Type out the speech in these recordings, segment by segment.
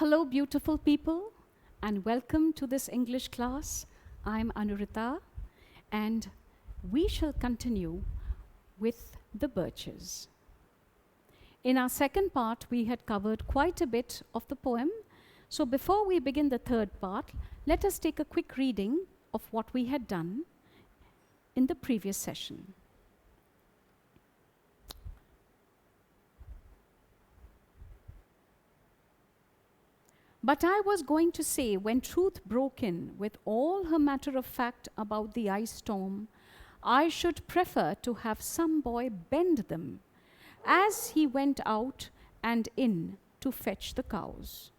Hello, beautiful people, and welcome to this English class. I'm Anurita, and we shall continue with the Birches. In our second part, we had covered quite a bit of the poem. So before we begin the third part, let us take a quick reading of what we had done in the previous session. But I was going to say, when truth broke in with all her matter of fact about the ice storm, I should prefer to have some boy bend them as he went out and in to fetch the cows.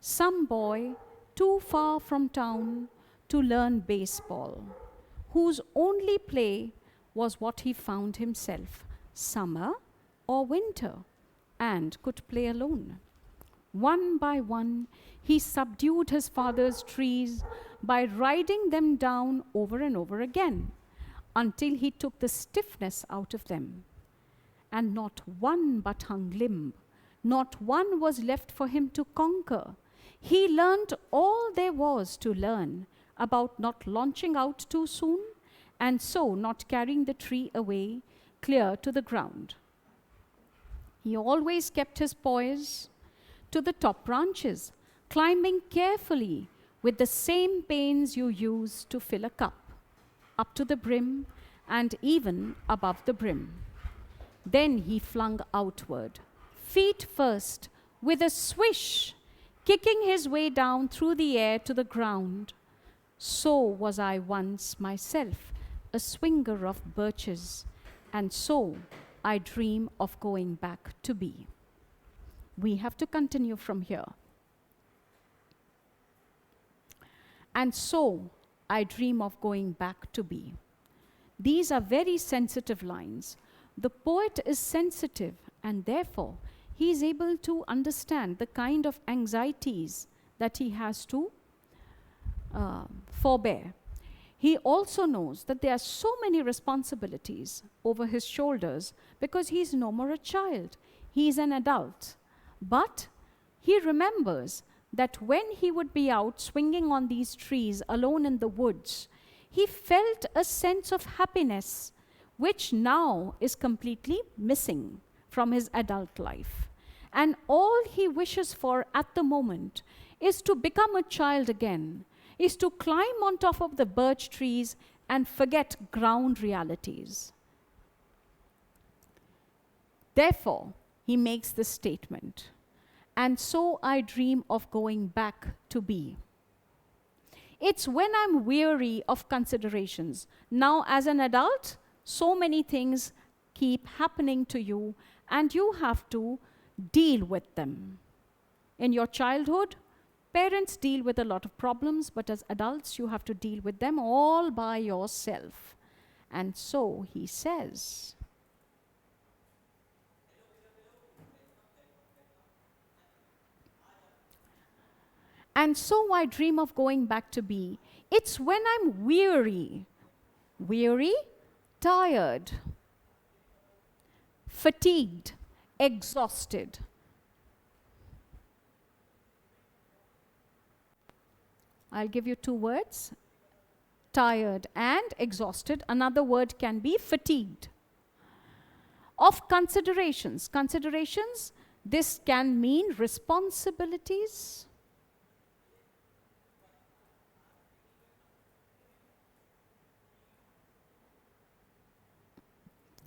Some boy too far from town to learn baseball, whose only play was what he found himself, summer or winter, and could play alone. One by one, he subdued his father's trees by riding them down over and over again, until he took the stiffness out of them. And not one but hung limb, not one was left for him to conquer. He learnt all there was to learn about not launching out too soon, and so not carrying the tree away clear to the ground. He always kept his poise to the top branches, climbing carefully with the same pains you use to fill a cup, up to the brim and even above the brim. Then he flung outward, feet first, with a swish, kicking his way down through the air to the ground. So was I once myself, a swinger of birches, and so I dream of going back to be. We have to continue from here. And so I dream of going back to be. These are very sensitive lines. The poet is sensitive, and therefore he is able to understand the kind of anxieties that he has to forbear. He also knows that there are so many responsibilities over his shoulders because he is no more a child. He is an adult. But he remembers that when he would be out swinging on these trees alone in the woods, he felt a sense of happiness, which now is completely missing from his adult life. And all he wishes for at the moment is to become a child again, is to climb on top of the birch trees and forget ground realities. Therefore, he makes this statement, and so I dream of going back to be. It's when I'm weary of considerations. Now, as an adult, so many things keep happening to you, and you have to deal with them. In your childhood, parents deal with a lot of problems, but as adults, you have to deal with them all by yourself. And so he says, and so I dream of going back to be. It's when I'm weary, tired, fatigued, exhausted. I'll give you two words, tired and exhausted. Another word can be fatigued. Of considerations. Considerations, this can mean responsibilities,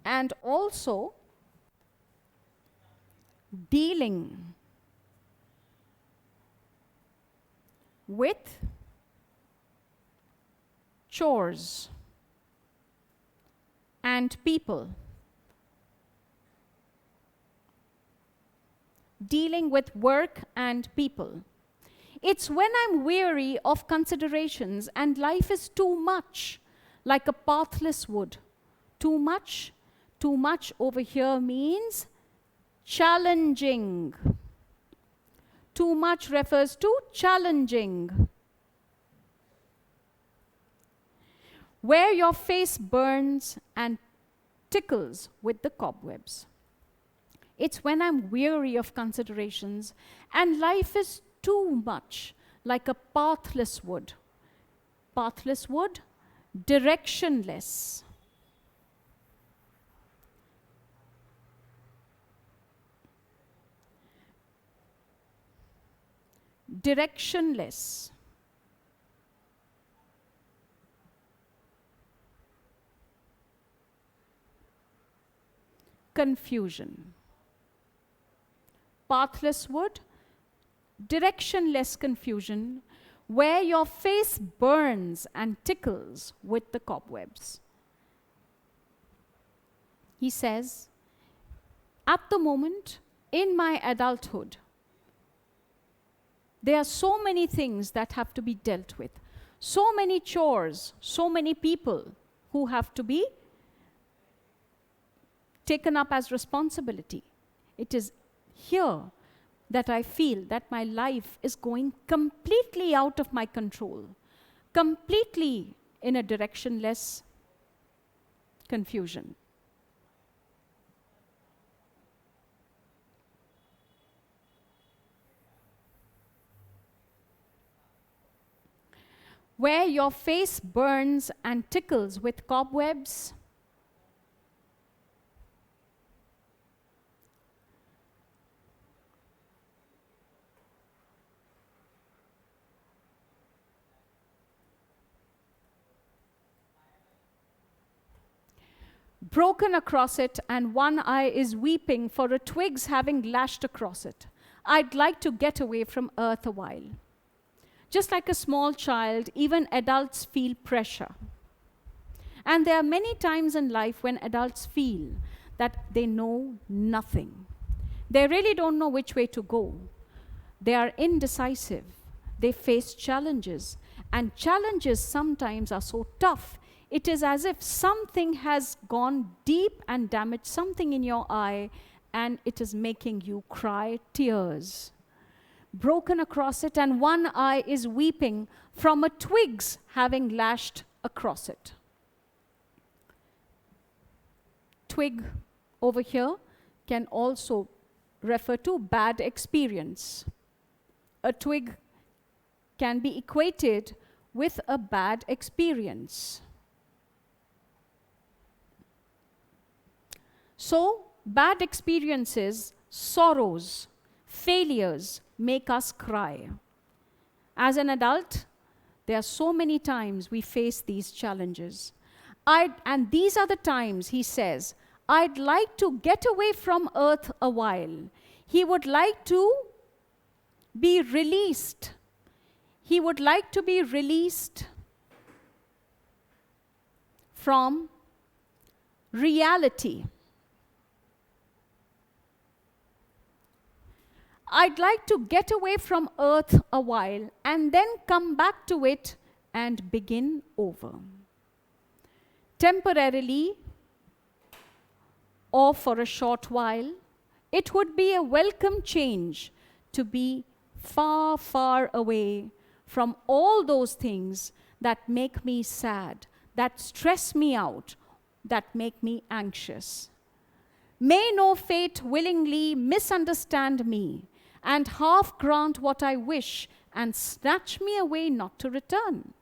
and also dealing with chores and people. Dealing with work and people. It's when I'm weary of considerations and life is too much, like a pathless wood. Too much over here means challenging. Too much refers to challenging. Where your face burns and tickles with the cobwebs. It's when I'm weary of considerations and life is too much like a pathless wood. Pathless wood, directionless. Directionless. Confusion. Pathless wood, directionless confusion, where your face burns and tickles with the cobwebs. He says, at the moment, in my adulthood, there are so many things that have to be dealt with, so many chores, so many people who have to be taken up as responsibility. It is here that I feel that my life is going completely out of my control, completely in a directionless confusion. Where your face burns and tickles with cobwebs, broken across it, and one eye is weeping for a twig's having lashed across it. I'd like to get away from earth a while. Just like a small child, even adults feel pressure. And there are many times in life when adults feel that they know nothing. They really don't know which way to go. They are indecisive. They face challenges. And challenges sometimes are so tough. It is as if something has gone deep and damaged something in your eye, and it is making you cry tears. Broken across it, and one eye is weeping from a twig's having lashed across it. Twig over here can also refer to bad experience. A twig can be equated with a bad experience. So, bad experiences, sorrows, failures make us cry. As an adult, there are so many times we face these challenges. And these are the times, he says, I'd like to get away from earth a while. He would like to be released. He would like to be released from reality. I'd like to get away from earth a while and then come back to it and begin over. Temporarily or for a short while, it would be a welcome change to be far, far away from all those things that make me sad, that stress me out, that make me anxious. May no fate willingly misunderstand me, and half grant what I wish, and snatch me away not to return.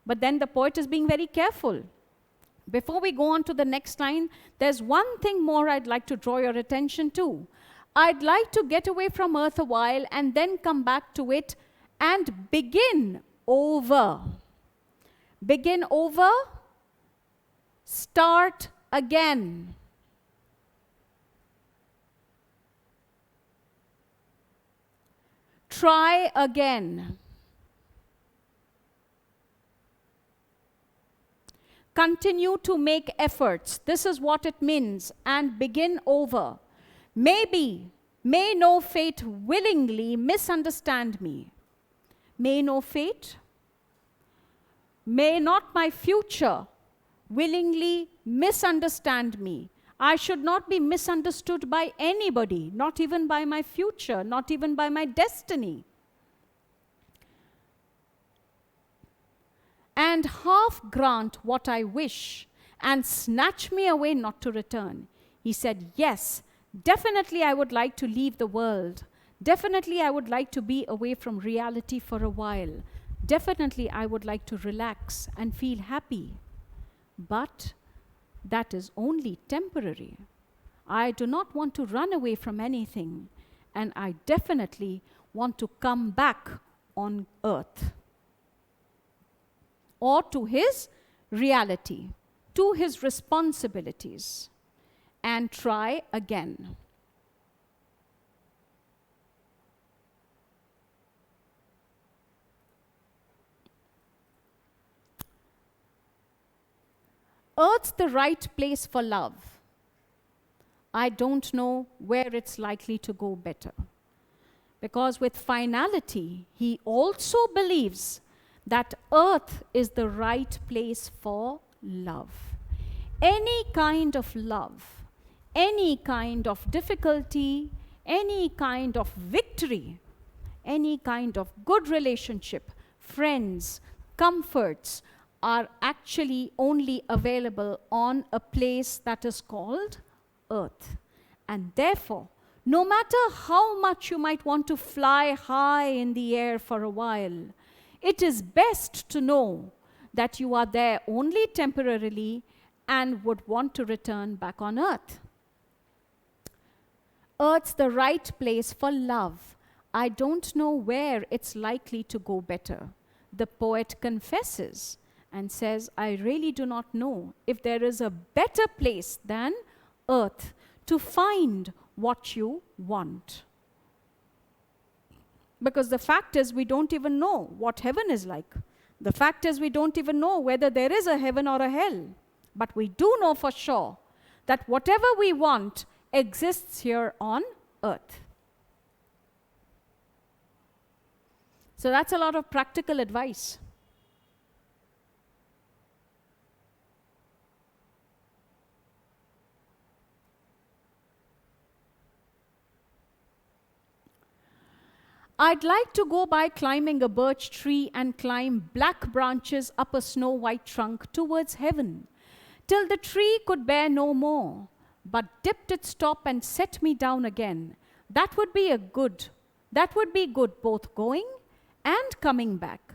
But then the poet is being very careful. Before we go on to the next line, there's one thing more I'd like to draw your attention to. I'd like to get away from earth a while and then come back to it and begin over. Begin over, start again. Try again. Continue to make efforts. This is what it means. And begin over. Maybe, may no fate willingly misunderstand me. May no fate, may not my future willingly misunderstand me. I should not be misunderstood by anybody, not even by my future, not even by my destiny. And half grant what I wish, and snatch me away not to return. He said, yes, definitely I would like to leave the world. Definitely, I would like to be away from reality for a while. Definitely, I would like to relax and feel happy. But that is only temporary. I do not want to run away from anything, and I definitely want to come back on earth or to his reality, to his responsibilities, and try again. Earth's the right place for love. I don't know where it's likely to go better. Because with finality, he also believes that earth is the right place for love. Any kind of love, any kind of difficulty, any kind of victory, any kind of good relationship, friends, comforts, are actually only available on a place that is called earth. And therefore, no matter how much you might want to fly high in the air for a while, it is best to know that you are there only temporarily and would want to return back on earth. Earth's the right place for love. I don't know where it's likely to go better. The poet confesses and says, I really do not know if there is a better place than earth to find what you want. Because the fact is, we don't even know what heaven is like. The fact is, we don't even know whether there is a heaven or a hell. But we do know for sure that whatever we want exists here on earth. So that's a lot of practical advice. I'd like to go by climbing a birch tree and climb black branches up a snow-white trunk towards heaven, till the tree could bear no more, but dipped its top and set me down again. That would be good both going and coming back.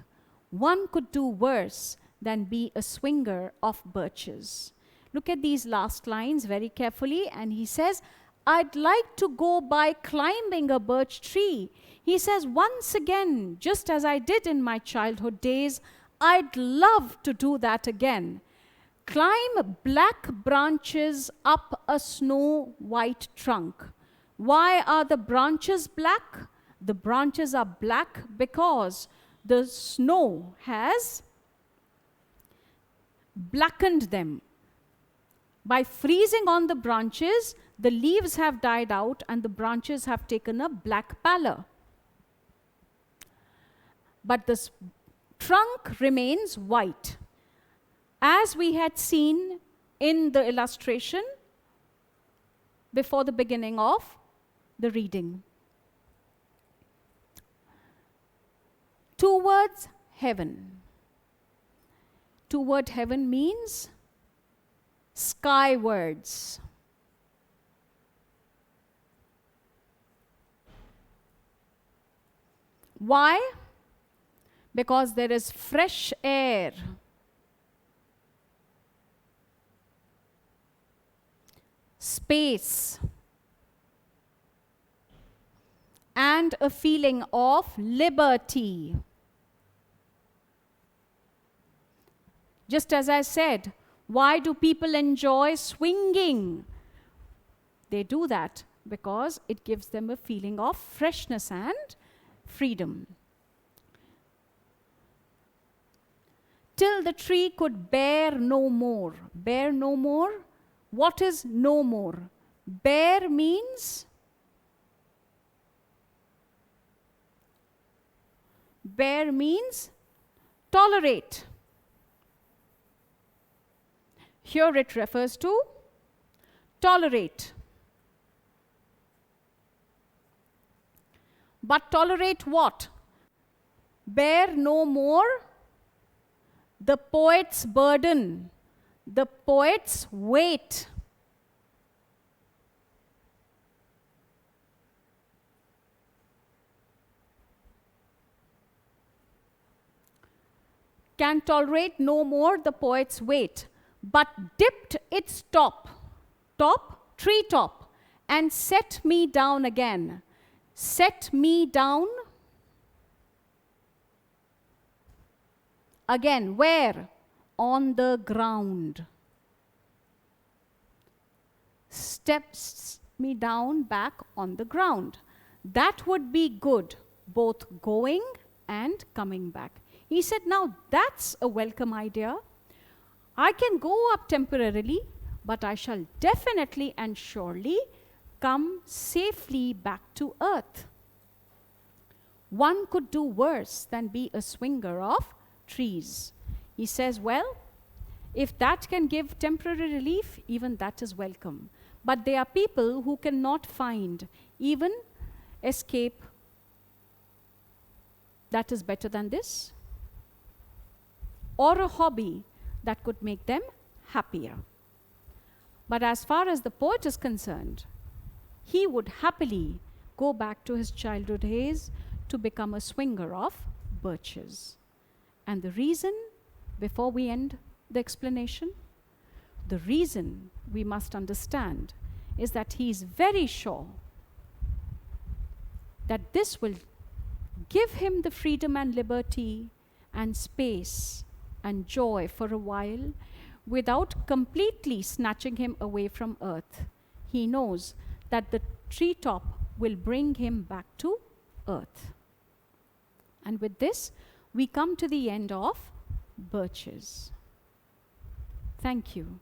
One could do worse than be a swinger of birches. Look at these last lines very carefully, and he says, I'd like to go by climbing a birch tree. He says, once again, just as I did in my childhood days, I'd love to do that again. Climb black branches up a snow-white trunk. Why are the branches black? The branches are black because the snow has blackened them. By freezing on the branches, the leaves have died out and the branches have taken a black pallor. But the trunk remains white, as we had seen in the illustration before the beginning of the reading. Towards heaven. Toward heaven means skywards. Why? Because there is fresh air. Space. And a feeling of liberty. Just as I said, why do people enjoy swinging? They do that because it gives them a feeling of freshness and freedom. Till the tree could bear no more. Bear no more? What is no more? Bear means tolerate. Here it refers to tolerate. But tolerate what? Bear no more the poet's burden, the poet's weight. can tolerate no more the poet's weight, but dipped its top, tree top, and set me down again. Set me down again. Where? On the ground. Steps me down back on the ground. That would be good, both going and coming back. He said, now that's a welcome idea. I can go up temporarily, but I shall definitely and surely come safely back to earth. One could do worse than be a swinger of trees. He says, well, if that can give temporary relief, even that is welcome. But there are people who cannot find even escape that is better than this, or a hobby that could make them happier. But as far as the poet is concerned, he would happily go back to his childhood days to become a swinger of birches. And the reason, before we end the explanation, the reason we must understand is that he is very sure that this will give him the freedom and liberty and space and joy for a while without completely snatching him away from earth. He knows that the treetop will bring him back to earth. And with this, we come to the end of Birches. Thank you.